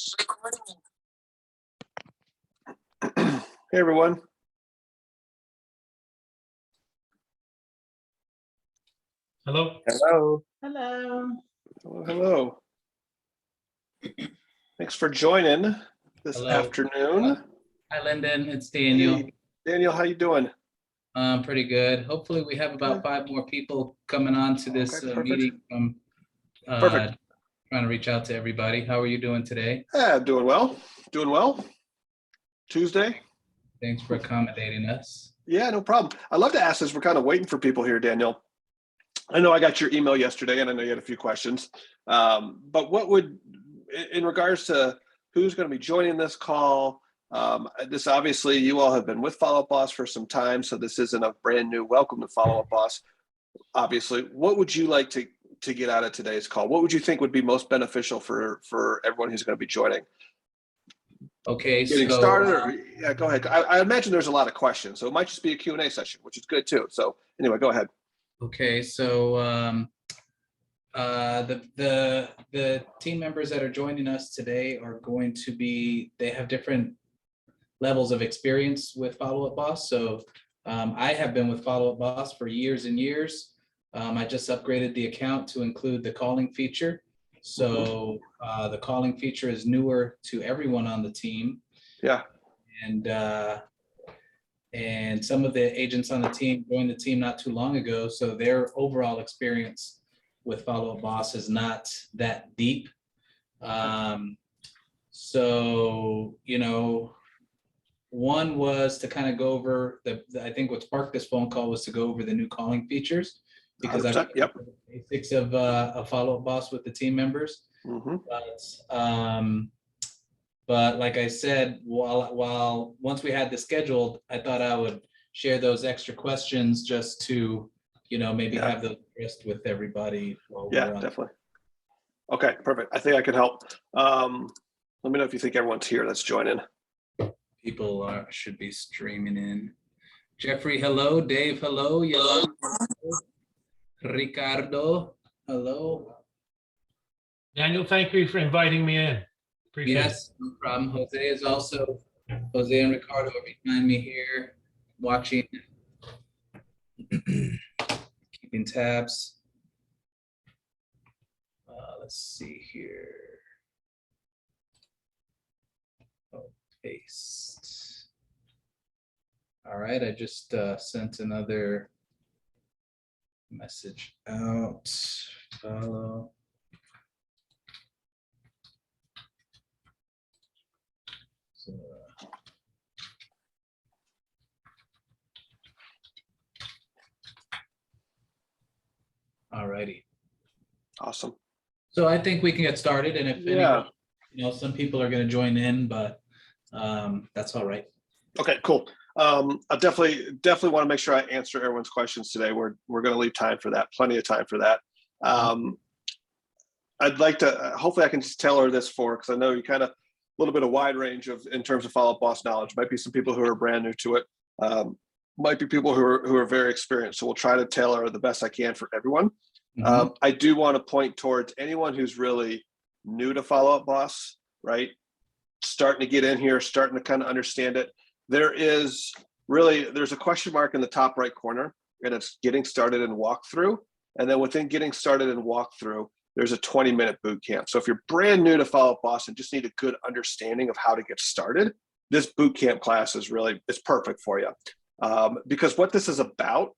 Hey, everyone. Hello. Hello. Hello. Hello. Hello. Thanks for joining this Hello. afternoon. Hi, Lyndon. It's Daniel. Hey, Daniel, how you doing? Pretty good. Hopefully, we have about 5 more people coming on to this Okay, perfect. meeting. Perfect. Trying to reach out to everybody. How are you doing today? Yeah, doing well. Doing well. Tuesday. Thanks for accommodating us. Yeah, no problem. I'd love to ask this. We're kind of waiting for people here, Daniel. I know I got your email yesterday, and I know you had a few questions. But what would, in regards to who's going to be joining this call, this obviously you all have been with Follow Up Boss for some time, so this isn't a brand new welcome to Follow Up Boss. Obviously, what would you like to get out of today's call? What would you think would be most beneficial for everyone who's going to be joining? Okay, Getting started, or yeah, go ahead. I imagine there's a lot of questions, so it might just be a Q&A session, which is good too. So anyway, go ahead. Okay, so the team members that are joining us today are going to be, they have different levels of experience with Follow Up Boss. So I have been with Follow Up Boss for years and years. I just upgraded the account to include the calling feature. So the calling feature is newer to everyone on the team. Yeah. And some of the agents on the team joined the team not too long ago. So their overall experience with Follow Up Boss is not that deep. So, you know, one was to kind of go over I think what sparked this phone call was to go over the new calling features, because I've got the basics of a Follow Up Boss with the team members. But like I said, while once we had this scheduled, I thought I would share those extra questions just to, you know, maybe have those addressed with everybody. Yeah, definitely. Okay, perfect. I think I can help. Let me know if you think everyone's here that's joining. People should be streaming in. Jeffrey, hello. Dave, hello. Yolanda, hello. Ricardo, hello. Daniel, thank you for inviting me in. Appreciate Yes, no problem. Jose is also, Jose and Ricardo are behind me here, watching, keeping tabs. Let's see here. Oh, paste. All right, I just sent another message out. Follow. So, all righty. Awesome. So I think we can get started, and if anyone, you know, some people are going to join in, but that's all right. Okay, cool. I definitely want to make sure I answer everyone's questions today. We're going to leave time for that, plenty of time for that. I'd like to, hopefully I can just tailor this because I know you kind of, a little bit of wide range in terms of Follow Up Boss knowledge. Might be some people who are brand new to it. Might be people who are very experienced. So we'll try to tailor the best I can for everyone. I do want to point towards anyone who's really new to Follow Up Boss, right? Starting to get in here, starting to kind of understand it. There's a question mark in the top right corner, and it's getting started and walkthrough. And then within getting started and walkthrough, there's a 20-minute boot camp. So if you're brand new to Follow Up Boss and just need a good understanding of how to get started, this boot camp class is perfect for you. Because what this is about,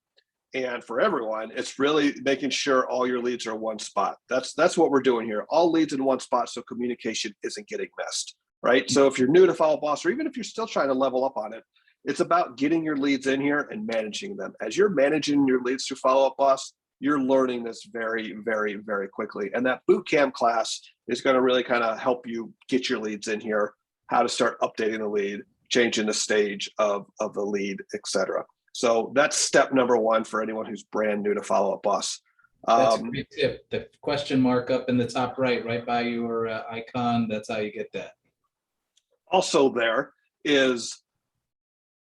and for everyone, it's really making sure all your leads are in one spot. That's what we're doing here. All leads in one spot, so communication isn't getting missed, right? So if you're new to Follow Up Boss, or even if you're still trying to level up on it, it's about getting your leads in here and managing them. As you're managing your leads through Follow Up Boss, you're learning this very, very, very quickly. And that boot camp class is going to really kind of help you get your leads in here, how to start updating the lead, changing the stage of the lead, etc. So that's step number one for anyone who's brand new to Follow Up Boss. That's a great tip. The question mark up in the top right by your icon, that's how you get that. Also there is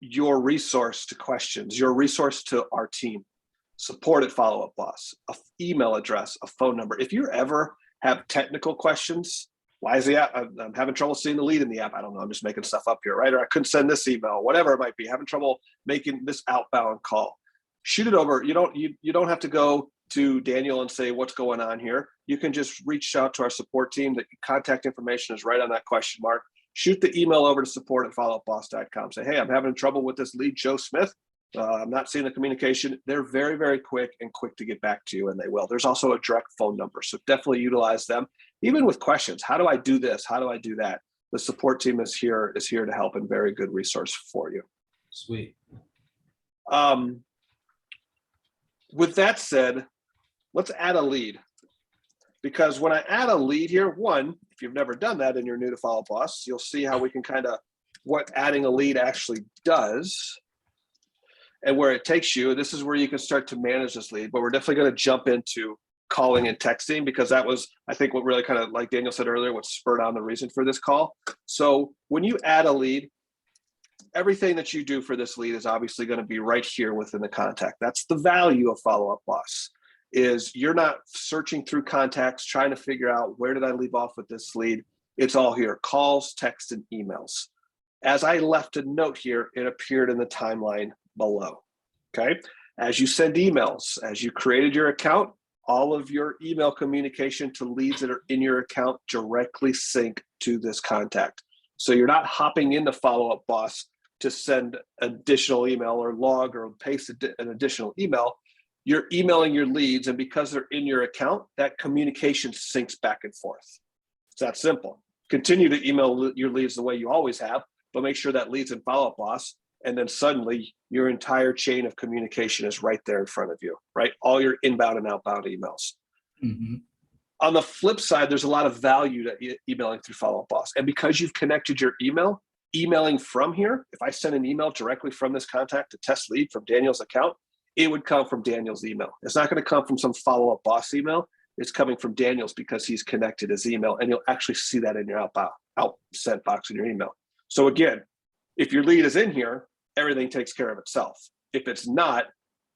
your resource to questions, your resource to our team. Support at Follow Up Boss, an email address, a phone number. If you ever have technical questions, Why is the app? I'm having trouble seeing the lead in the app. I don't know. I'm just making stuff up here, right? Or I couldn't send this email, whatever it might be. Having trouble making this outbound call. Shoot it over. You don't have to go to Daniel and say what's going on here. You can just reach out to our support team. The contact information is right on that question mark. Shoot the email over to support@followupboss.com. Say, hey, I'm having trouble with this lead, Joe Smith. I'm not seeing the communication. They're very, very quick to get back to you, and they will. There's also a direct phone number, so definitely utilize them. Even with questions, how do I do this? How do I do that? The support team is here to help, and very good resource for you. Sweet. With that said, let's add a lead. Because when I add a lead here, one, if you've never done that and you're new to Follow Up Boss, you'll see how we can what adding a lead actually does and where it takes you. This is where you can start to manage this lead, but we're definitely going to jump into calling and texting, because that was, I think, what really kind of, like Daniel said earlier, what spurred on the reason for this call. So when you add a lead, everything that you do for this lead is obviously going to be right here within the contact. That's the value of Follow Up Boss, is you're not searching through contacts, trying to figure out where did I leave off with this lead. It's all here, calls, text, and emails. As I left a note here, it appeared in the timeline below, okay? As you send emails, as you created your account, all of your email communication to leads that are in your account directly sync to this contact. So you're not hopping into Follow Up Boss to send additional email or log or paste an additional email. You're emailing your leads, and because they're in your account, that communication syncs back and forth. It's that simple. Continue to email your leads the way you always have, but make sure that lead's in Follow Up Boss, and then suddenly your entire chain of communication is right there in front of you, right? All your inbound and outbound emails. Mm-hmm. On the flip side, there's a lot of value to emailing through Follow Up Boss. And because you've connected your email, emailing from here, if I send an email directly from this contact to test lead from Daniel's account, it would come from Daniel's email. It's not going to come from some Follow Up Boss email. It's coming from Daniel's because he's connected his email, and you'll actually see that in your out sent box in your email. So again, if your lead is in here, everything takes care of itself. If it's not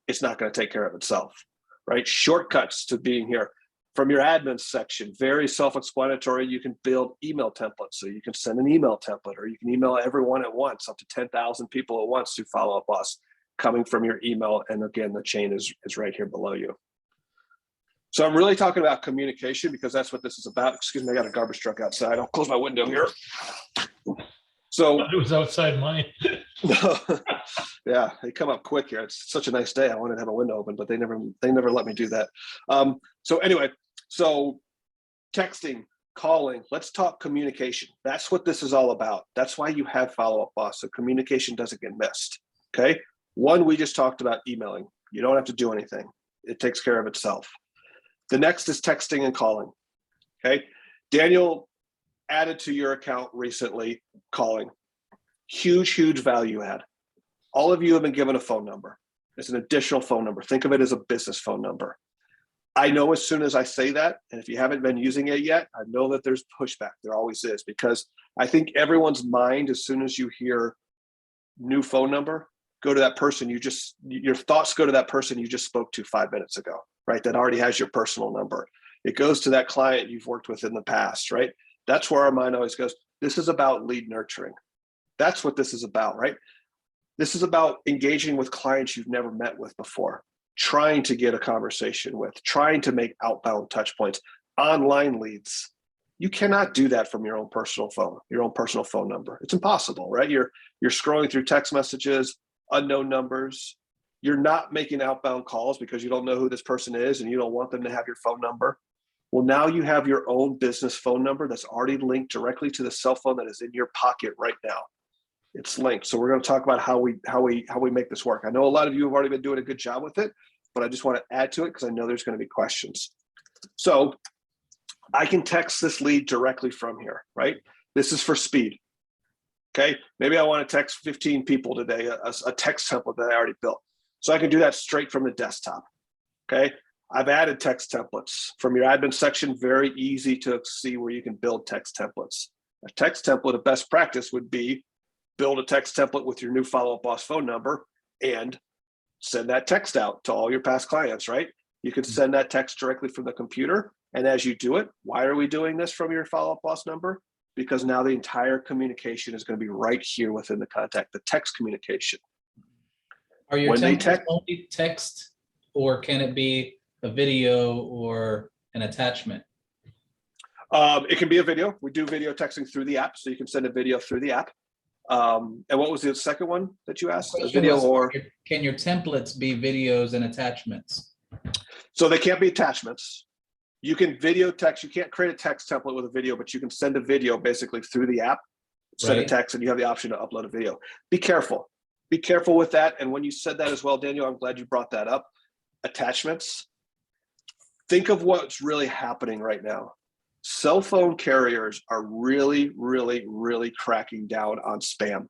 going to take care of itself, right? Shortcuts to being here. From your admin section, very self-explanatory. You can build email templates. So you can send an email template, or you can email everyone at once, up to 10,000 people at once through Follow Up Boss, coming from your email. And again, the chain is right here below you. So I'm really talking about communication, because that's what this is about. Excuse me, I got a garbage truck outside. I'll close my window here. So It was outside mine. yeah, they come up quick here. It's such a nice day. I wanted to have a window open, but they never let me do that. So anyway, so texting, calling, let's talk communication. That's what this is all about. That's why you have Follow Up Boss, so communication doesn't get missed. Okay. One, we just talked about emailing. You don't have to do anything. It takes care of itself. The next is texting and calling. Okay. Daniel added to your account recently, calling. Huge value add. All of you have been given a phone number. It's an additional phone number. Think of it as a business phone number. I know as soon as I say that, and if you haven't been using it yet, I know that there's pushback. There always is, because I think everyone's mind, as soon as you hear new phone number, go to that person your thoughts go to that person you just spoke to 5 minutes ago, right? That already has your personal number. It goes to that client you've worked with in the past, right? That's where our mind always goes. This is about lead nurturing. That's what this is about, right? This is about engaging with clients you've never met with before, trying to get a conversation with, trying to make outbound touch points, online leads. You cannot do that from your own personal phone number. It's impossible, right? You're scrolling through text messages, unknown numbers. You're not making outbound calls because you don't know who this person is and you don't want them to have your phone number. Well, now you have your own business phone number that's already linked directly to the cell phone that is in your pocket right now. It's linked. So we're going to talk about how we make this work. I know a lot of you have already been doing a good job with it, but I just want to add to it because I know there's going to be questions. So I can text this lead directly from here, right? This is for speed. Okay. Maybe I want to text 15 people today, a text template that I already built. So I can do that straight from the desktop. Okay. I've added text templates from your admin section. Very easy to see where you can build text templates. A text template of best practice would be build a text template with your new Follow Up Boss phone number and send that text out to all your past clients, right? You can send that text directly from the computer. And as you do it, why are we doing this from your follow-up boss number? Because now the entire communication is going to be right here within the contact, the text communication. Are your When they templates only text, or can it be a video or an attachment? It can be a video. We do video texting through the app, so you can send a video through the app. And what was the second one that you asked? A video or? Can your templates be videos and attachments? So they can't be attachments. You can video text. You can't create a text template with a video, but you can send a video basically through the app, send a text, and you have the option to upload a video. Be careful. Be careful with that. And when you said that as well, Daniel, I'm glad you brought that up. Attachments. Think of what's really happening right now. Cell phone carriers are really, really, really cracking down on spam,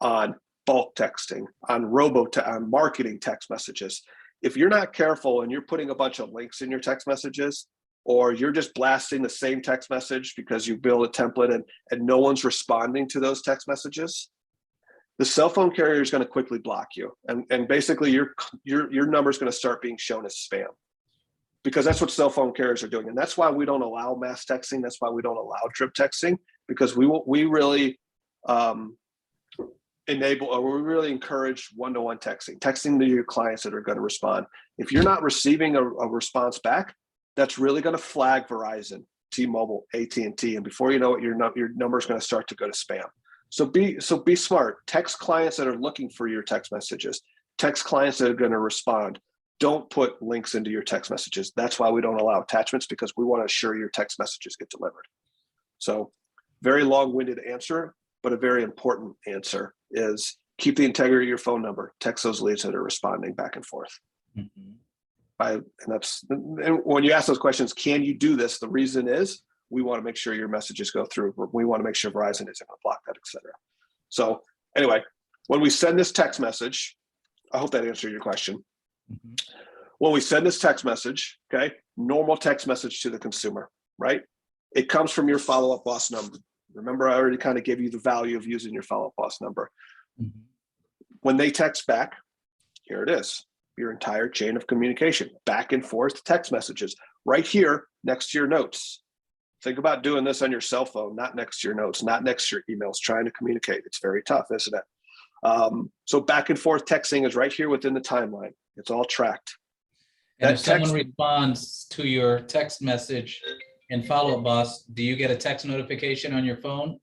on bulk texting, on on marketing text messages. If you're not careful and you're putting a bunch of links in your text messages, or you're just blasting the same text message because you build a template and no one's responding to those text messages, the cell phone carrier is going to quickly block you. And basically your number is going to start being shown as spam, because that's what cell phone carriers are doing. And that's why we don't allow mass texting. That's why we don't allow drip texting, because we really enable, or we really encourage one-to-one texting to your clients that are going to respond. If you're not receiving a response back, that's really going to flag Verizon, T-Mobile, AT&T, and before you know it, your number is going to start to go to spam. So be smart. Text clients that are looking for your text messages. Text clients that are going to respond. Don't put links into your text messages. That's why we don't allow attachments, because we want to assure your text messages get delivered. So very long-winded answer, but a very important answer is keep the integrity of your phone number. Text those leads that are responding back and forth. Mm-hmm. And when you ask those questions, can you do this? The reason is we want to make sure your messages go through. We want to make sure Verizon isn't going to block that, et cetera. So anyway, when we send this text message, I hope that answered your question. Mm-hmm. When we send this text message, okay, normal text message to the consumer, right? It comes from your follow-up boss number. Remember, I already kind of gave you the value of using your follow-up boss number. Mm-hmm. When they text back, here it is. Your entire chain of communication, back and forth text messages, right here next to your notes. Think about doing this on your cell phone, not next to your notes, not next to your emails, trying to communicate. It's very tough, isn't it? So back and forth texting is right here within the timeline. It's all tracked. And if someone responds to your text message in follow-up boss, do you get a text notification on your phone?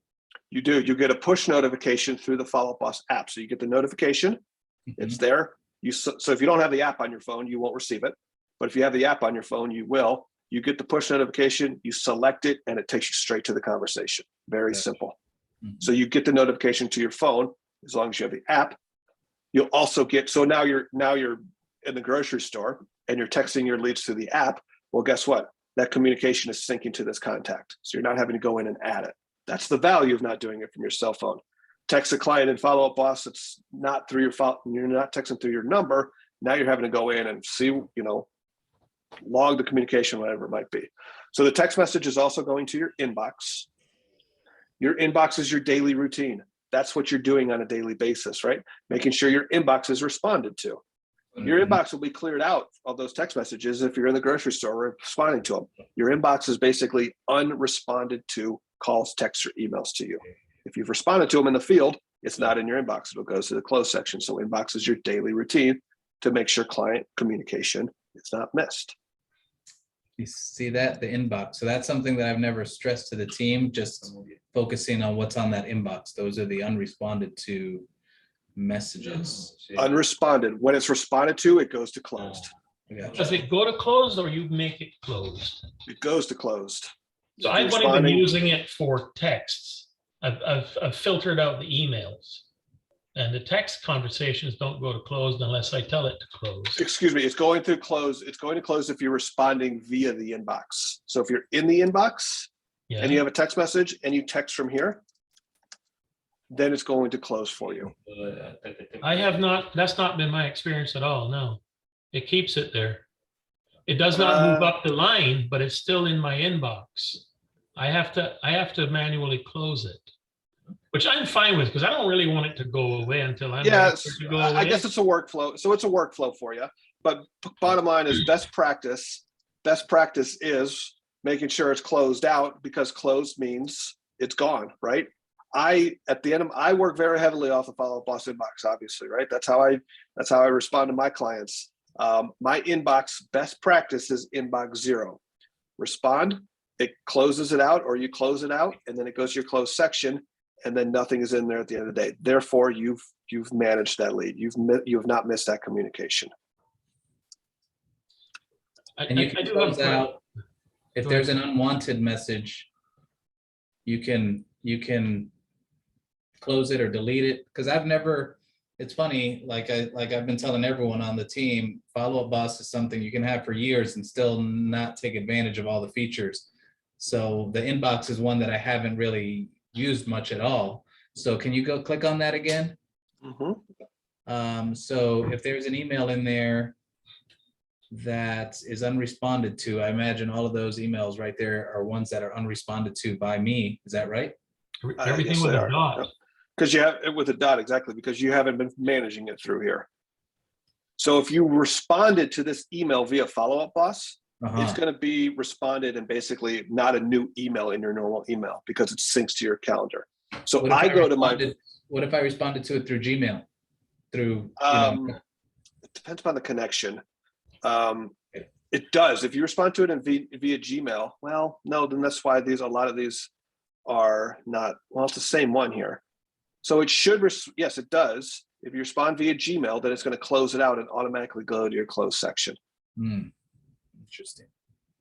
You do. You get a push notification through the follow-up boss app. So you get the notification. Mm-hmm. It's there. So if you don't have the app on your phone, you won't receive it. But if you have the app on your phone, you will. You get the push notification, you select it, and it takes you straight to the conversation. Very simple. Mm-hmm. So you get the notification to your phone as long as you have the app. You'll also get, so now you're in the grocery store and you're texting your leads through the app. Well, guess what? That communication is syncing to this contact. So you're not having to go in and add it. That's the value of not doing it from your cell phone. Text a client and follow-up boss, it's not through your phone, you're not texting through your number. Now you're having to go in and see, log the communication, whatever it might be. So the text message is also going to your inbox. Your inbox is your daily routine. That's what you're doing on a daily basis, right? Making sure your inbox is responded to. Your inbox will be cleared out of those text messages if you're in the grocery store responding to them. Your inbox is basically unresponded to calls, texts, or emails to you. If you've responded to them in the field, it's not in your inbox. It'll go to the closed section. So inbox is your daily routine to make sure client communication is not missed. You see that, the inbox. So that's something that I've never stressed to the team, just focusing on what's on that inbox. Those are the unresponded to messages. Unresponded. When it's responded to, it goes to closed. Does it go to closed or you make it closed? It goes to closed. So I've only been using it for texts. I've filtered out the emails, and the text conversations don't go to closed unless I tell it to close. Excuse me, it's going to close. It's going to close if you're responding via the inbox. So if you're in the inbox and you have a text message and you text from here, then it's going to close for you. That's not been my experience at all. No, it keeps it there. It does not move up the line, but it's still in my inbox. I have to manually close it, which I'm fine with because I don't really want it to go away until I'm ready to go away. I guess it's a workflow. So it's a workflow for you. but bottom line is best practice. Best practice is making sure it's closed out, because closed means it's gone, right? I work very heavily off the follow-up boss inbox, obviously, right? That's how I respond to my clients. My inbox best practice is inbox 0. Respond, it closes it out, or you close it out, and then it goes to your closed section, and then nothing is in there at the end of the day. Therefore, you've managed that lead. You have not missed that communication. And you can close out, if there's an unwanted message, you can close it or delete it. Because it's funny, like I've been telling everyone on the team, follow-up boss is something you can have for years and still not take advantage of all the features. So the inbox is one that I haven't really used much at all. So can you go click on that again? So if there's an email in there that is unresponded to, I imagine all of those emails right there are ones that are unresponded to by me. Is that right? Everything with a dot. Because you have it with a dot, exactly, because you haven't been managing it through here. So if you responded to this email via follow-up boss, it's going to be responded and basically not a new email in your normal email, because it syncs to your calendar. So what if I responded to it through Gmail? It depends upon the connection. It does. If you respond to it via Gmail, well, no, then that's why a lot of these are not, well, it's the same one here. So it should, yes, it does. If you respond via Gmail, then it's going to close it out and automatically go to your closed section. Interesting.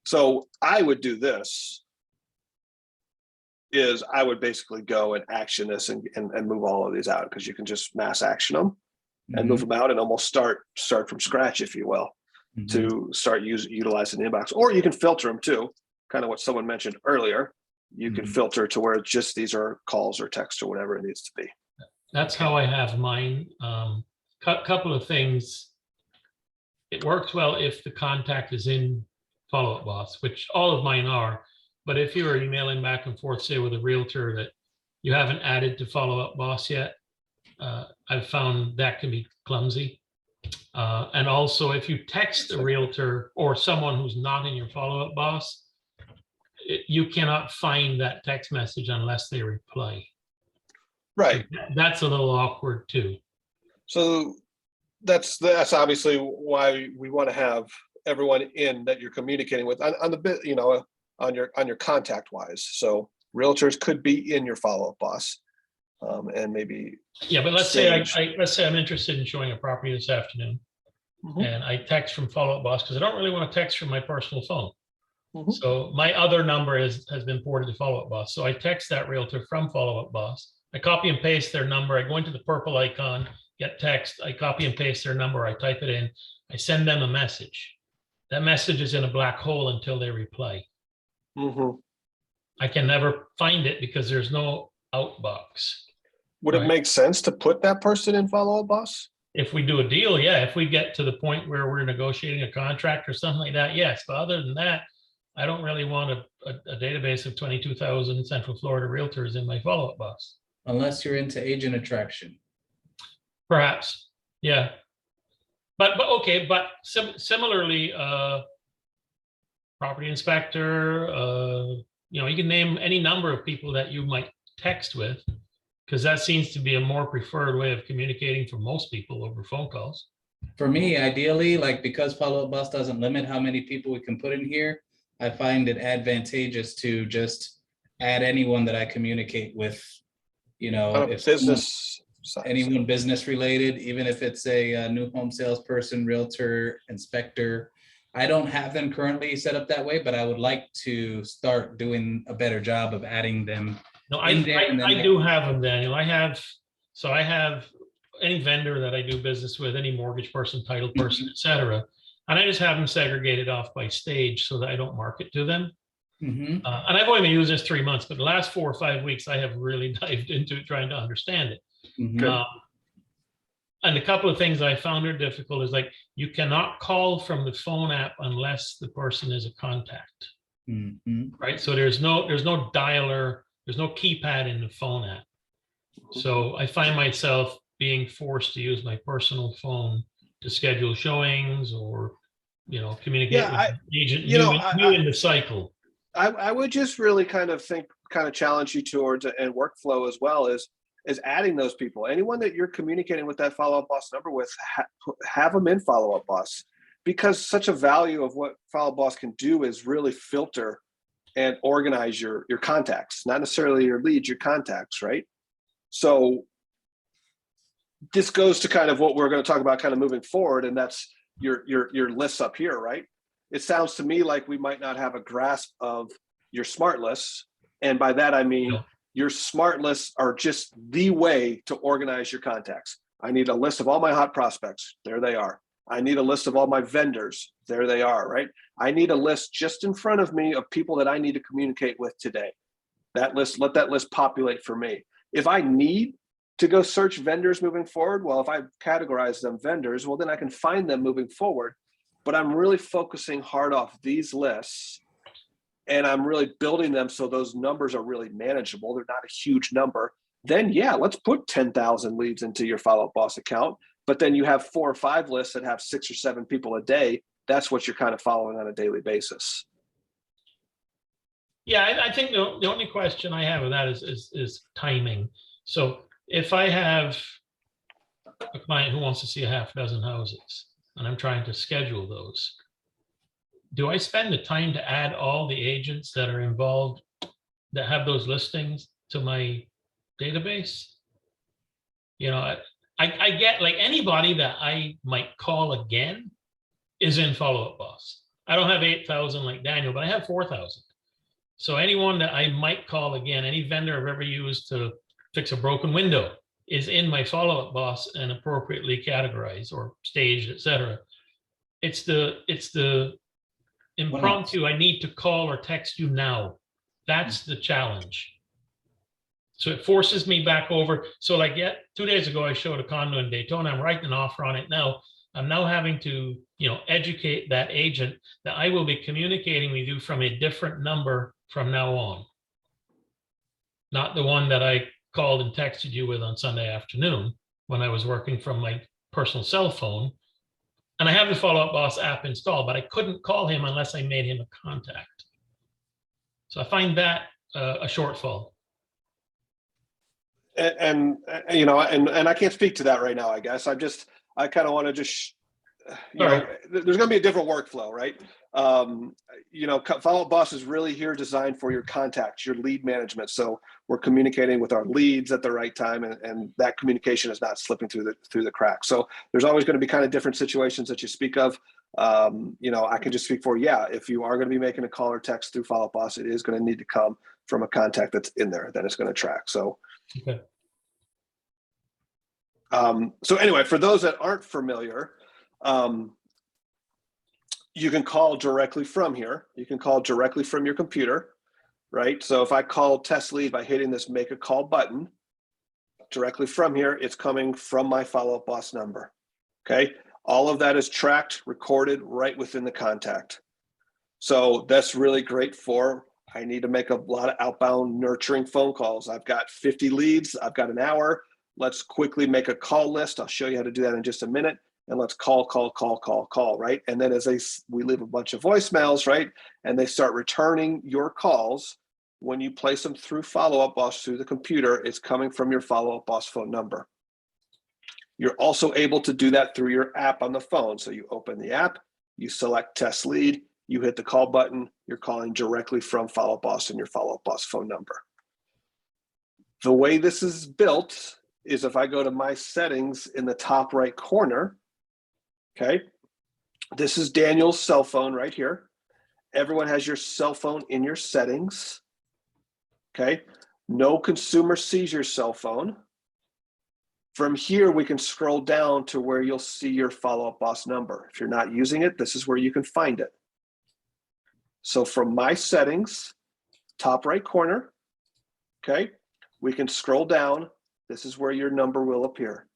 So I would do this, is I would basically go and action this and move all of these out, because you can just mass action them and move them out and almost start from scratch, if you will, to start utilizing the inbox. Or you can filter them too, kind of what someone mentioned earlier. You can filter to where just these are calls or text or whatever it needs to be. That's how I have mine. Couple of things. It works well if the contact is in follow-up boss, which all of mine are. But if you are emailing back and forth, say with a realtor that you haven't added to follow-up boss yet, I've found that can be clumsy. And also, if you text a realtor or someone who's not in your follow-up boss, you cannot find that text message unless they reply. Right. That's a little awkward too. So that's obviously why we want to have everyone in that you're communicating with on the bit, on your contact wise. So realtors could be in your follow-up boss, and maybe. Yeah, but let's say I'm interested in showing a property this afternoon, and I text from follow-up boss because I don't really want to text from my personal phone. So my other number has been ported to follow-up boss. So I text that realtor from follow-up boss. I copy and paste their number. I go into the purple icon, get text. I copy and paste their number. I type it in. I send them a message. That message is in a black hole until they reply. I can never find it because there's no outbox. Would it make sense to put that person in follow-up boss? If we do a deal, yeah. If we get to the point where we're negotiating a contract or something like that, yes. But other than that, I don't really want a database of 22,000 Central Florida realtors in my follow-up box. Unless you're into agent attraction. Perhaps, yeah. But okay, but similarly, property inspector, you can name any number of people that you might text with, because that seems to be a more preferred way of communicating for most people over phone calls. For me, ideally, because follow-up boss doesn't limit how many people we can put in here, I find it advantageous to just add anyone that I communicate with, if anyone business related, even if it's a new home salesperson, realtor, inspector. I don't have them currently set up that way, but I would like to start doing a better job of adding them. No, I do have them, Daniel. I have any vendor that I do business with, any mortgage person, title person, et cetera. And I just have them segregated off by stage so that I don't market to them. And I've only been using this 3 months, but the last 4 or 5 weeks, I have really dived into it, trying to understand it. And a couple of things I found are difficult is you cannot call from the phone app unless the person is a contact, right? So there's no dialer, there's no keypad in the phone app. So I find myself being forced to use my personal phone to schedule showings or, communicate Yeah, with the agent, you know, new in the cycle. I would just really kind of challenge you towards, and workflow as well, is adding those people. Anyone that you're communicating with that follow-up boss number with, have them in follow-up boss, because such a value of what follow-up boss can do is really filter and organize your contacts, not necessarily your leads, your contacts, right? So this goes to kind of what we're going to talk about kind of moving forward, and that's your lists up here, right? It sounds to me like we might not have a grasp of your smart lists. And by that, I mean, No. your smart lists are just the way to organize your contacts. I need a list of all my hot prospects. There they are. I need a list of all my vendors. There they are, right? I need a list just in front of me of people that I need to communicate with today. That list, let that list populate for me. If I need to go search vendors moving forward, well, if I categorize them vendors, well, then I can find them moving forward. But I'm really focusing hard off these lists, and I'm really building them so those numbers are really manageable. They're not a huge number. Then yeah, let's put 10,000 leads into your follow-up boss account. But then you have 4 or 5 lists that have 6 or 7 people a day. That's what you're kind of following on a daily basis. Yeah, I think the only question I have with that is timing. So if I have a client who wants to see a half dozen houses and I'm trying to schedule those, do I spend the time to add all the agents that are involved that have those listings to my database? I get, like, anybody that I might call again is in follow-up boss. I don't have 8,000 like Daniel, but I have 4,000. So anyone that I might call again, any vendor I've ever used to fix a broken window, is in my follow-up boss and appropriately categorized or staged, etc. It's the impromptu, I need to call or text you now. That's the challenge. So it forces me back over. So like, 2 days ago, I showed a condo in Daytona. I'm writing an offer on it now. I'm now having to, educate that agent that I will be communicating with you from a different number from now on. Not the one that I called and texted you with on Sunday afternoon when I was working from my personal cell phone. And I have the follow-up boss app installed, but I couldn't call him unless I made him a contact. So I find that a shortfall. And I can't speak to that right now, I guess. I kind of want to just, there's going to be a different workflow, right? Follow-up boss is really here designed for your contacts, your lead management. So we're communicating with our leads at the right time, and that communication is not slipping through the cracks. So there's always going to be kind of different situations that you speak of. I can just speak for, if you are going to be making a call or text through follow-up boss, it is going to need to come from a contact that's in there that it's going to track. So, okay. So anyway, for those that aren't familiar, you can call directly from here. You can call directly from your computer, right? So if I call test lead by hitting this make a call button directly from here, it's coming from my follow-up boss number. Okay. All of that is tracked, recorded right within the contact. So that's really great for, I need to make a lot of outbound nurturing phone calls. I've got 50 leads. I've got an hour. Let's quickly make a call list. I'll show you how to do that in just a minute. And let's call, right? And then we leave a bunch of voicemails, right? And they start returning your calls. When you place them through follow-up boss through the computer, it's coming from your follow-up boss phone number. You're also able to do that through your app on the phone. So you open the app, you select test lead, you hit the call button, you're calling directly from follow-up boss and your follow-up boss phone number. The way this is built is if I go to my settings in the top right corner, okay, this is Daniel's cell phone right here. Everyone has your cell phone in your settings, okay? No consumer sees your cell phone. From here, we can scroll down to where you'll see your follow-up boss number. If you're not using it, this is where you can find it. So from my settings, top right corner, okay, we can scroll down. This is where your number will appear.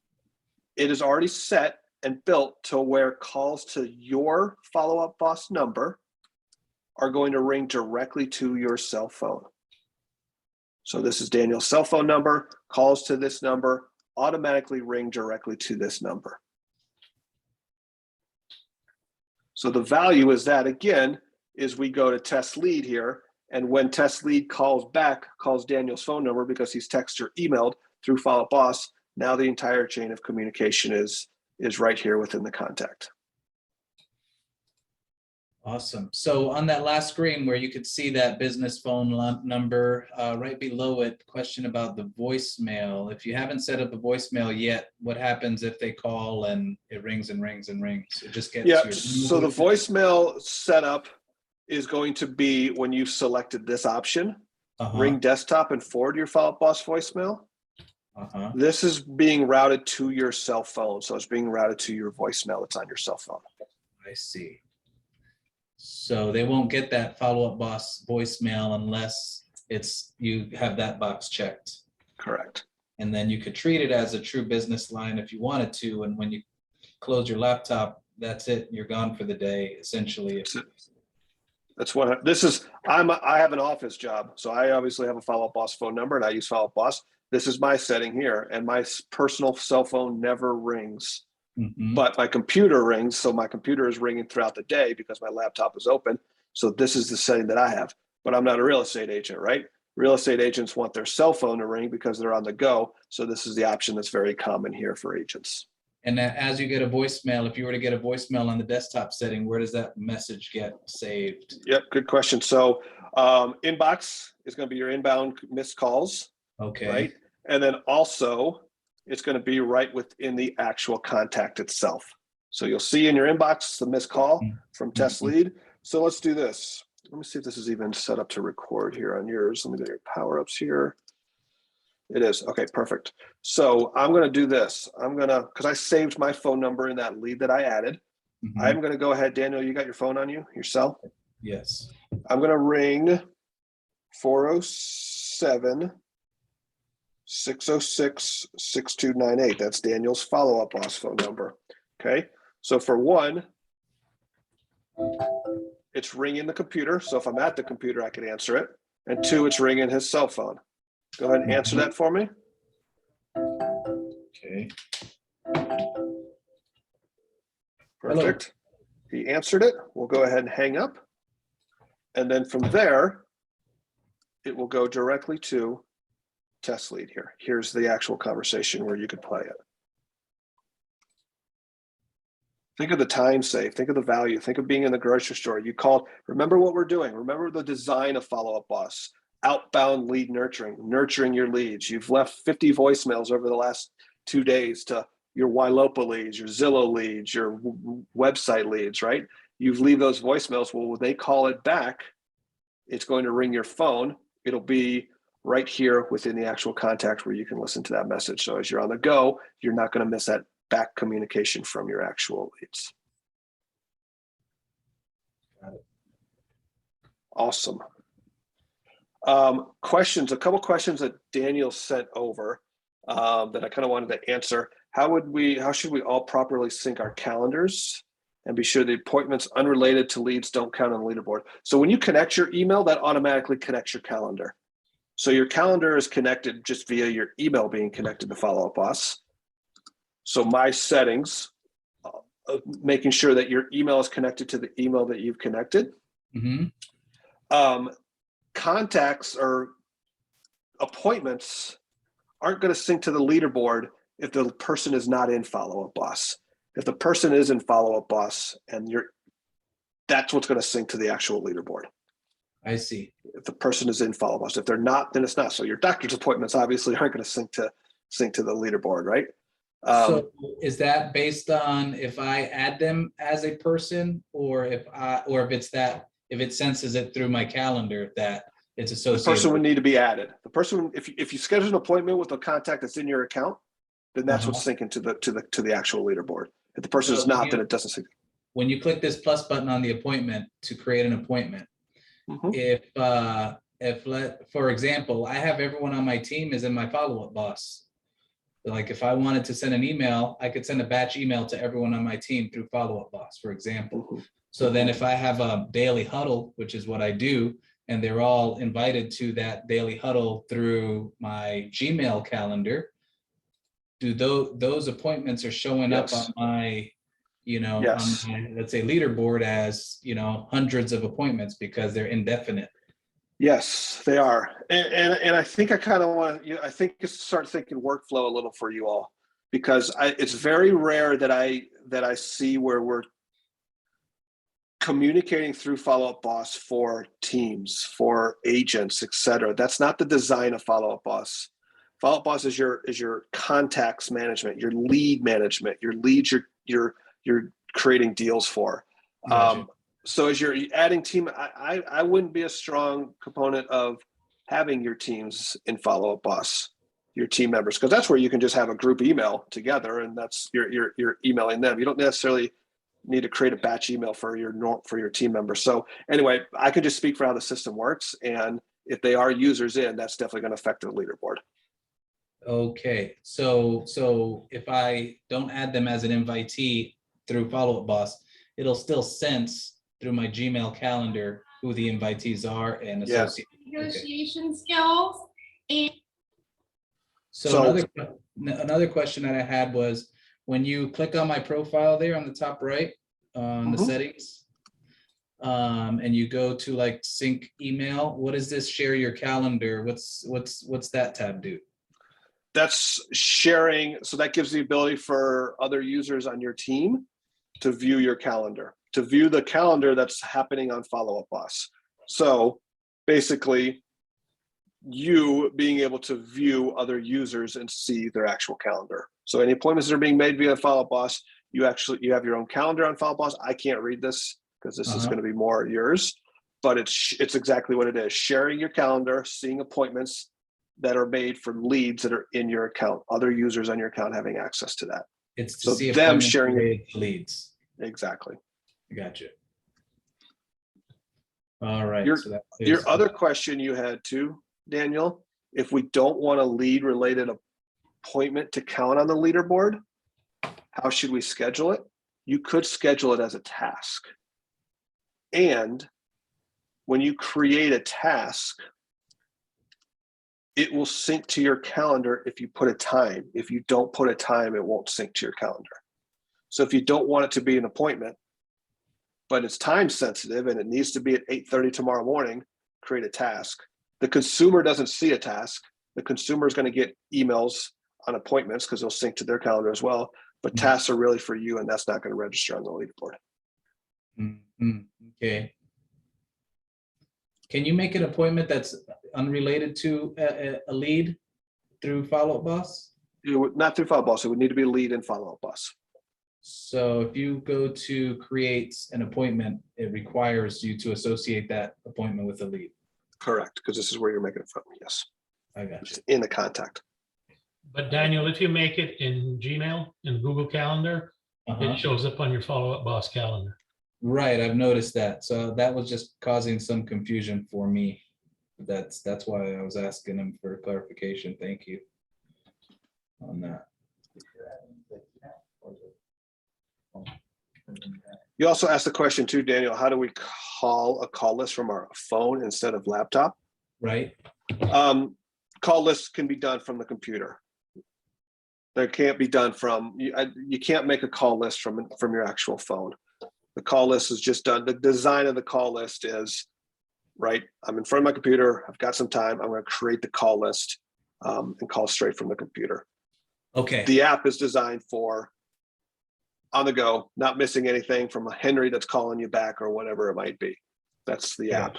It is already set and built to where calls to your follow-up boss number are going to ring directly to your cell phone. So this is Daniel's cell phone number. Calls to this number automatically ring directly to this number. So the value is that, again, is we go to test lead here. And when test lead calls back, calls Daniel's phone number because he's texted or emailed through Follow Up Boss, now the entire chain of communication is right here within the contact. Awesome. So on that last screen where you could see that business phone number, right below it, question about the voicemail. If you haven't set up a voicemail yet, what happens if they call and it rings and rings and rings? It just gets Yeah, your so the voicemail setup is going to be when you've selected this option, ring desktop and forward your Follow Up Boss voicemail. This is being routed to your cell phone. So it's being routed to your voicemail that's on your cell phone. I see. So they won't get that Follow Up Boss voicemail unless you have that box checked. Correct. And then you could treat it as a true business line if you wanted to. And when you close your laptop, that's it. You're gone for the day, essentially. That's what this is. I have an office job, so I obviously have a Follow Up Boss phone number, and I use Follow Up Boss. This is my setting here, and my personal cell phone never rings, but my computer rings. So my computer is ringing throughout the day because my laptop is open. So this is the setting that I have. But I'm not a real estate agent, right? Real estate agents want their cell phone to ring because they're on the go. So this is the option that's very common here for agents. And as you get a voicemail, if you were to get a voicemail on the desktop setting, where does that message get saved? Yep, good question. So inbox is going to be your inbound missed calls. Okay. Right. And then also it's going to be right within the actual contact itself. So you'll see in your inbox the missed call from test lead. So let's do this. Let me see if this is even set up to record here on yours. Let me get your power ups here. It is. Okay, perfect. So I'm going to do this. Because I saved my phone number in that lead that I added. I'm going to go ahead. Daniel, you got your phone on you, your cell? Yes. I'm going to ring 407 606-6298. That's Daniel's Follow Up Boss phone number. Okay. So for one, it's ringing the computer. So if I'm at the computer, I can answer it. And two, it's ringing his cell phone. Go ahead and answer that for me. Okay. Perfect. Hello. He answered it. We'll go ahead and hang up. And then from there, it will go directly to test lead here. Here's the actual conversation where you could play it. Think of the time saved. Think of the value. Think of being in the grocery store. You called. Remember what we're doing. Remember the design of Follow Up Boss. Outbound lead nurturing your leads. You've left 50 voicemails over the last 2 days to your Ylopa leads, your Zillow leads, your website leads, right? You leave those voicemails. Well, when they call it back, it's going to ring your phone. It'll be right here within the actual contact where you can listen to that message. So as you're on the go, you're not going to miss that back communication from your actual leads. Got it. Awesome. Questions, a couple questions that Daniel sent over that I kind of wanted to answer. How should we all properly sync our calendars and be sure the appointments unrelated to leads don't count on the leaderboard? So when you connect your email, that automatically connects your calendar. So your calendar is connected just via your email being connected to Follow Up Boss. So my settings, making sure that your email is connected to the email that you've connected. Contacts or appointments aren't going to sync to the leaderboard if the person is not in Follow Up Boss. If the person is in Follow Up Boss and that's what's going to sync to the actual leaderboard. I see. If the person is in Follow Up Boss, if they're not, then it's not. So your doctor's appointments obviously aren't going to sync to the leaderboard, right? So is that based on if I add them as a person, or if it senses it through my calendar that it's associated? The person would need to be added. The person, if you schedule an appointment with a contact that's in your account, then that's what's syncing to the actual leaadboard. If the person is not, then it doesn't sync. When you click this plus button on the appointment to create an appointment, for example, I have everyone on my team is in my Follow Up Boss. Like if I wanted to send an email, I could send a batch email to everyone on my team through Follow Up Boss, for example. So then if I have a daily huddle, which is what I do, and they're all invited to that daily huddle through my Gmail calendar, do those appointments are showing up on my you know, Yes. on my, let's say, leaderboard as, you know, hundreds of appointments because they're indefinite. Yes, they are. And I think I kind of want to, I think just start thinking workflow a little for you all, because it's very rare that I see where we're communicating through Follow Up Boss for teams, for agents, et cetera. That's not the design of Follow Up Boss. Follow Up Boss is your contacts management, your lead management, your leads you're creating deals for. Gotcha. So as you're adding team, I wouldn't be a strong component of having your teams in Follow Up Boss, your team members, because that's where you can just have a group email together, and that's you're emailing them. You don't necessarily need to create a batch email for your team members. So anyway, I can just speak for how the system works, and if they are users in, that's definitely going to affect the leaderboard. Okay, so if I don't add them as an invitee through Follow Up Boss, it'll still sense through my Gmail calendar who the invitees are and associate. Negotiation skills. And So another question that I had was, when you click on my profile there on the top right, on the settings, and you go to like sync email, what is this share your calendar? What's that tab do? That's sharing. So that gives the ability for other users on your team to view your calendar, to view the calendar that's happening on Follow Up Boss. So basically, you being able to view other users and see their actual calendar. So any appointments that are being made via Follow Up Boss, you have your own calendar on Follow Up Boss. I can't read this because this is going to be more yours, but it's exactly what it is: sharing your calendar, seeing appointments that are made for leads that are in your account, other users on your account having access to that. It's to So see them appointments sharing related to leads. Exactly. Gotcha. All right. Your other question you had too, Daniel, if we don't want a lead related appointment to count on the leaderboard, how should we schedule it? You could schedule it as a task. And when you create a task, it will sync to your calendar if you put a time. If you don't put a time, it won't sync to your calendar. So if you don't want it to be an appointment, but it's time sensitive and it needs to be at 8:30 tomorrow morning, create a task. The consumer doesn't see a task. The consumer is going to get emails on appointments because they'll sync to their calendar as well. But tasks are really for you, and that's not going to register on the leaderboard. Okay. Can you make an appointment that's unrelated to a lead through Follow Up Boss? Not through Follow Up Boss. It would need to be a lead in Follow Up Boss. So if you go to create an appointment, it requires you to associate that appointment with a lead. Correct, because this is where you're making it from. Yes. I got you. It's in the contact. But Daniel, if you make it in Gmail, in Google Calendar, it shows up on your Follow Up Boss calendar. Right, I've noticed that. So that was just causing some confusion for me. That's why I was asking him for clarification. Thank you on that. You also asked the question too, Daniel, how do we call a call list from our phone instead of laptop? Right. Call lists can be done from the computer. They can't be done from, you can't make a call list from your actual phone. The call list is just done. The design of the call list is, right, I'm in front of my computer, I've got some time, I'm going to create the call list and call straight from the computer. Okay. The app is designed for on the go, not missing anything from a Henry that's calling you back or whatever it might be. That's the app.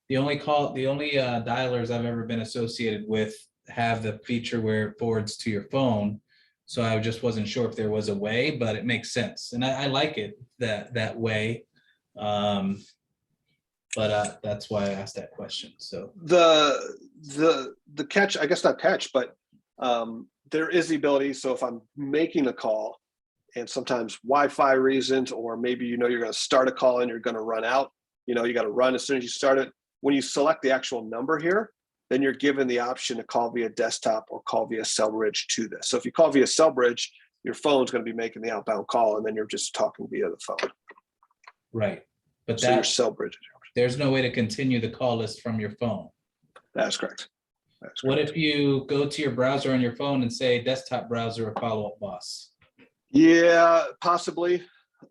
The only dialers I've ever been associated with have the feature where it forwards to your phone. So I just wasn't sure if there was a way, but it makes sense. And I like it that way. But that's why I asked that question. So the catch, I guess not catch, but there is the ability. So if I'm making a call and sometimes Wi-Fi reasons, or maybe you're going to start a call and you're going to run out, you got to run as soon as you start it. When you select the actual number here, then you're given the option to call via desktop or call via cell bridge to this. So if you call via cell bridge, your phone's going to be making the outbound call, and then you're just talking via the phone. Right. But so your cell bridge. There's no way to continue the call list from your phone. That's correct. What if you go to your browser on your phone and say desktop browser or Follow Up Boss? Yeah, possibly.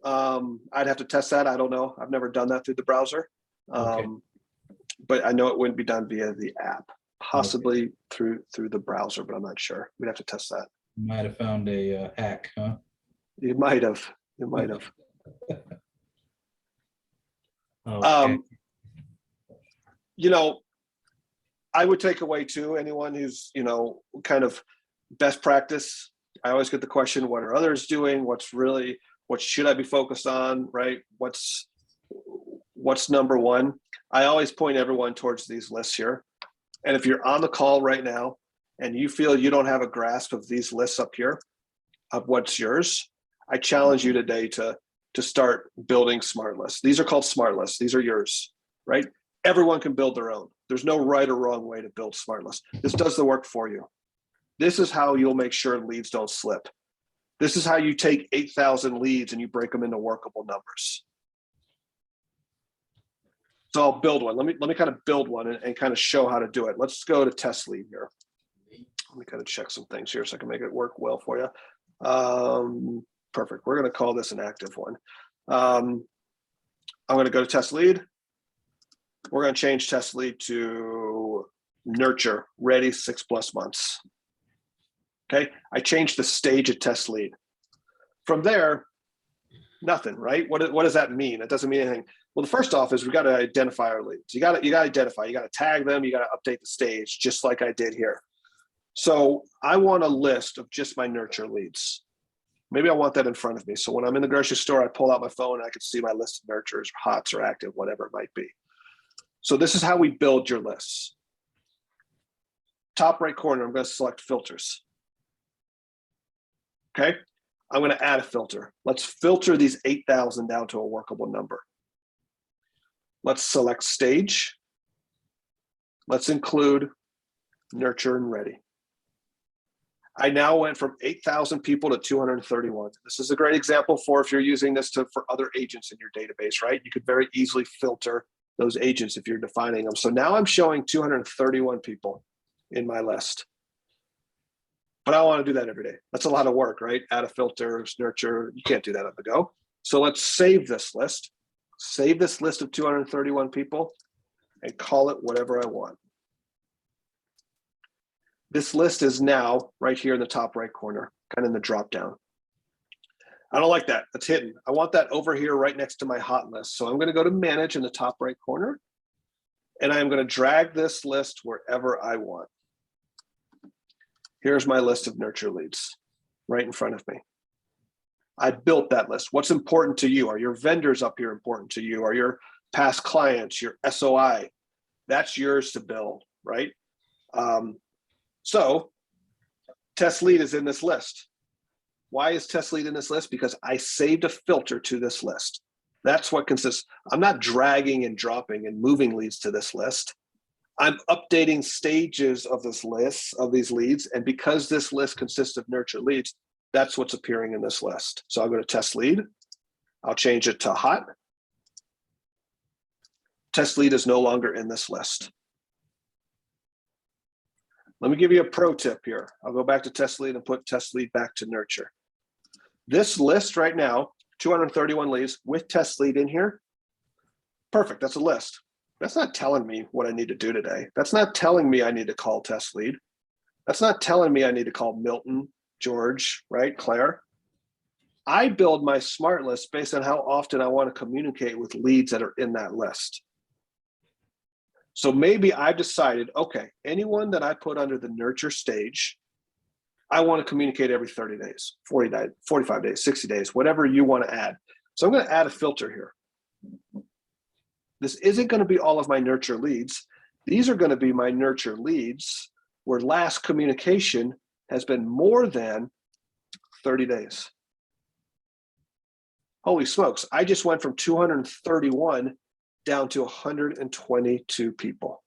I'd have to test that. I don't know. I've never done that through the browser. Okay. But I know it wouldn't be done via the app, possibly through the browser, but I'm not sure. We'd have to test that. Might have found a hack, huh? You might have. You might have. Okay. You know, I would take away too, anyone who's, kind of best practice. I always get the question, what are others doing? What should I be focused on, right? What's number one? I always point everyone towards these lists here. And if you're on the call right now and you feel you don't have a grasp of these lists up here, of what's yours, I challenge you today to start building smart lists. These are called smart lists. These are yours, right? Everyone can build their own. There's no right or wrong way to build smart lists. This does the work for you. This is how you'll make sure leads don't slip. This is how you take 8,000 leads and you break them into workable numbers. So I'll build one. Let me kind of build one and kind of show how to do it. Let's go to test lead here. Let me kind of check some things here so I can make it work well for you. Perfect. We're going to call this an active one. I'm going to go to test lead. We're going to change test lead to nurture, ready 6+ months. Okay. I changed the stage of test lead. From there, nothing, right? What does that mean? It doesn't mean anything. Well, the first off is we got to identify our leads. You got to identify, you got to tag them, you got to update the stage just like I did here. So I want a list of just my nurture leads. Maybe I want that in front of me. So when I'm in the grocery store, I pull out my phone and I can see my list of nurtures, hots or active, whatever it might be. So this is how we build your lists. Top right corner, I'm going to select filters. Okay. I'm going to add a filter. Let's filter these 8,000 down to a workable number. Let's select stage. Let's include nurture and ready. I now went from 8,000 people to 231. This is a great example for if you're using this for other agents in your database, right? You could very easily filter those agents if you're defining them. So now I'm showing 231 people in my list. But I don't want to do that every day. That's a lot of work, right? Add a filter, nurture. You can't do that on the go. So let's save this list. Save this list of 231 people and call it whatever I want. This list is now right here in the top right corner, kind of in the drop down. I don't like that. That's hidden. I want that over here right next to my hot list. So I'm going to go to manage in the top right corner, and I'm going to drag this list wherever I want. Here's my list of nurture leads right in front of me. I built that list. What's important to you? Are your vendors up here important to you? Are your past clients, your SOI? That's yours to build, right? So test lead is in this list. Why is test lead in this list? Because I saved a filter to this list. That's what consists. I'm not dragging and dropping and moving leads to this list. I'm updating stages of this list, of these leads. And because this list consists of nurture leads, that's what's appearing in this list. So I'll go to test lead. I'll change it to hot. Test lead is no longer in this list. Let me give you a pro tip here. I'll go back to test lead and put test lead back to nurture. This list right now, 231 leads with test lead in here. Perfect, that's a list. That's not telling me what I need to do today. That's not telling me I need to call test lead. That's not telling me I need to call Milton, George, right, Claire. I build my smart list based on how often I want to communicate with leads that are in that list. So maybe I've decided, okay, anyone that I put under the nurture stage, I want to communicate every 30 days, 40 days, 45 days, 60 days, whatever you want to add. So I'm going to add a filter here. This isn't going to be all of my nurture leads. These are going to be my nurture leads where last communication has been more than 30 days. Holy smokes, I just went from 231 down to 122 people.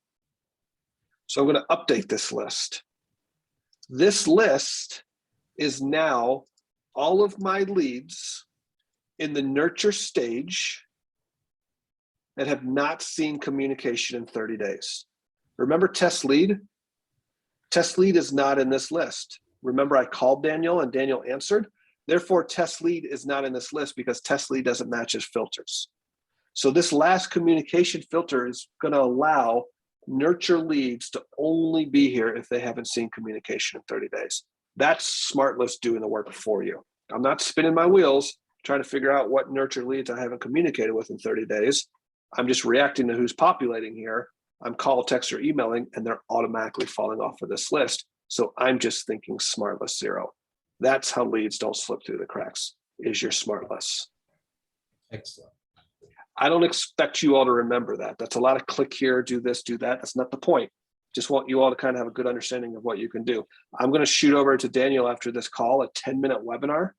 So I'm going to update this list. This list is now all of my leads in the nurture stage that have not seen communication in 30 days. Remember test lead? Test lead is not in this list. Remember I called Daniel and Daniel answered? Therefore, test lead is not in this list because test lead doesn't match his filters. So this last communication filter is going to allow nurture leads to only be here if they haven't seen communication in 30 days. That's Smart List doing the work for you. I'm not spinning my wheels trying to figure out what nurture leads I haven't communicated with in 30 days. I'm just reacting to who's populating here. I'm call, text, or emailing, and they're automatically falling off of this list. So I'm just thinking Smart List 0. That's how leads don't slip through the cracks, is your Smart List. Excellent. I don't expect you all to remember that. That's a lot of click here, do this, do that. That's not the point. Just want you all to kind of have a good understanding of what you can do. I'm going to shoot over to Daniel after this call, a 10-minute webinar.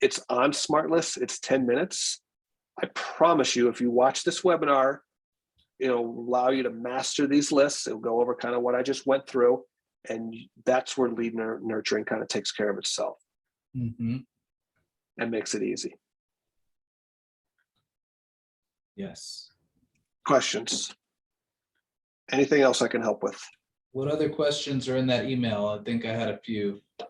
It's on Smart List. It's 10 minutes. I promise you, if you watch this webinar, it'll allow you to master these lists. It'll go over kind of what I just went through. And that's where lead nurturing kind of takes care of itself and makes it easy. Yes. Questions? Anything else I can help with? What other questions are in that email? I think I had a few. I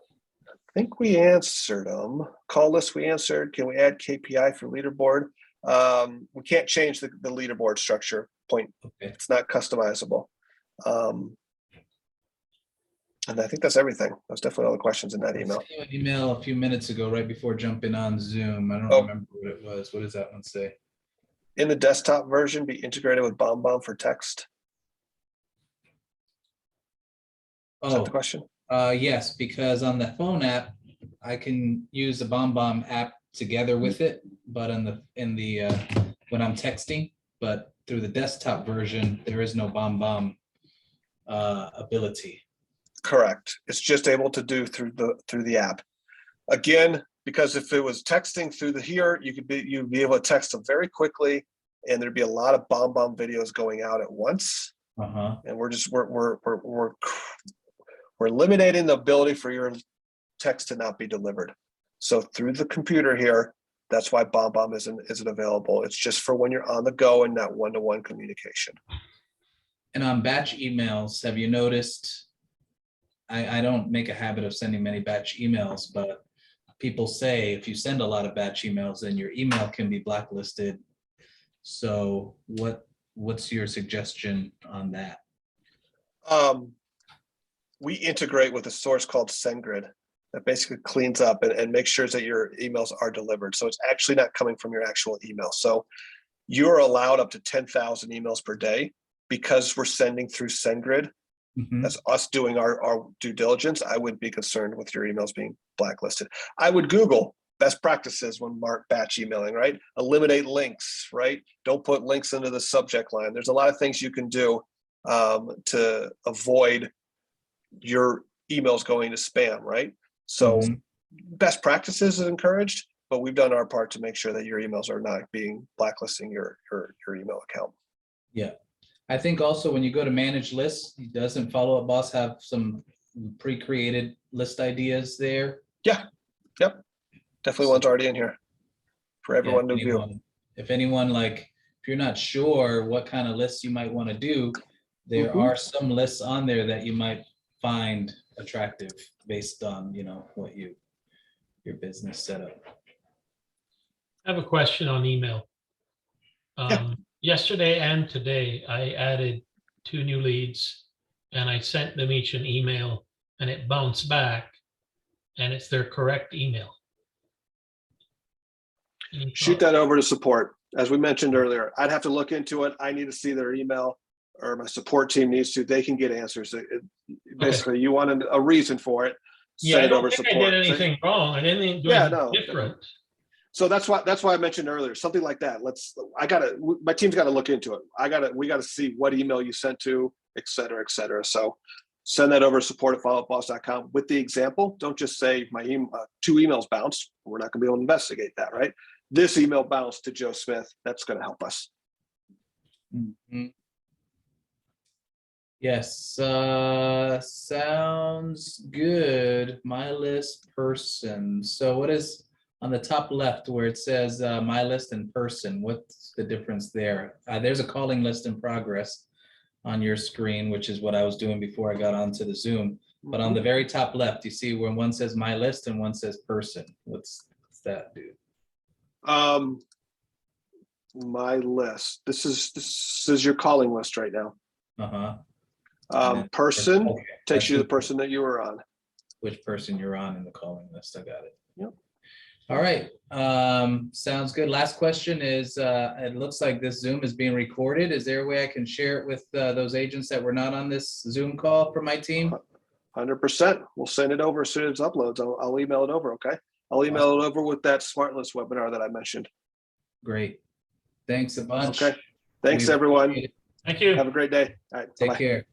think we answered them. Call list we answered. Can we add KPI for leaderboard? We can't change the leaderboard structure point. Okay. It's not customizable. And I think that's everything. That's definitely all the questions in that email. I sent you an email a few minutes ago, right before jumping on Zoom. I don't remember what it was. What does that one say? In the desktop version, be integrated with BombBomb for text. Is that the question? Yes, because on the phone app, I can use the BombBomb app together with it, but when I'm texting, but through the desktop version, there is no BombBomb ability. Correct. It's just able to do through the app. Again, because if it was texting through here, you'd be able to text them very quickly, and there'd be a lot of BombBomb videos going out at once. And we're eliminating the ability for your text to not be delivered. So through the computer here, that's why BombBomb isn't available. It's just for when you're on the go and not one-to-one communication. And on batch emails, have you noticed? I don't make a habit of sending many batch emails, but people say if you send a lot of batch emails, then your email can be blacklisted. So what's your suggestion on that? We integrate with a source called SendGrid that basically cleans up and makes sure that your emails are delivered. So it's actually not coming from your actual email. So you're allowed up to 10,000 emails per day because we're sending through SendGrid. That's us doing our due diligence. I wouldn't be concerned with your emails being blacklisted. I would Google best practices when batch emailing, right? Eliminate links, right? Don't put links into the subject line. There's a lot of things you can do to avoid your emails going to spam, right? So best practices is encouraged, but we've done our part to make sure that your emails are not being blacklisting your email account. Yeah. I think also when you go to manage lists, doesn't Follow Up Boss have some pre-created list ideas there? Yeah. Yep. Definitely one's already in here for everyone to view. If anyone, like, if you're not sure what kind of lists you might want to do, there are some lists on there that you might find attractive based on, what your business setup. I have a question on email. Yesterday and today, I added 2 new leads and I sent them each an email and it bounced back and it's their correct email. Shoot that over to support. As we mentioned earlier, I'd have to look into it. I need to see their email, or my support team needs to. They can get answers. Basically, you want a reason for it. Yeah, I don't think I did anything wrong. I didn't do anything different. So that's why I mentioned earlier, something like that. My team's got to look into it. We got to see what email you sent to, et cetera, et cetera. So send that over to support@followupboss.com with the example. Don't just say my 2 emails bounced. We're not going to be able to investigate that, right? This email bounced to Joe Smith. That's going to help us. Yes, sounds good. My list person. So what is on the top left where it says my list in person? What's the difference there? There's a calling list in progress on your screen, which is what I was doing before I got onto the Zoom. But on the very top left, you see where one says my list and one says person. What's that do? My list. This is your calling list right now. Uh-huh. Person Okay, takes you to the that's person that you were on. which person you're on in the calling list. I got it. Yep. All right, sounds good. Last question is, it looks like this Zoom is being recorded. Is there a way I can share it with those agents that were not on this Zoom call from my team? 100%. We'll send it over as soon as it uploads. I'll email it over. Okay. I'll email it over with that Smart List webinar that I mentioned. Great. Thanks a bunch. Okay. Thanks, We everyone. appreciate it. Thank you. Have a great day. All right. Take Bye-bye. care.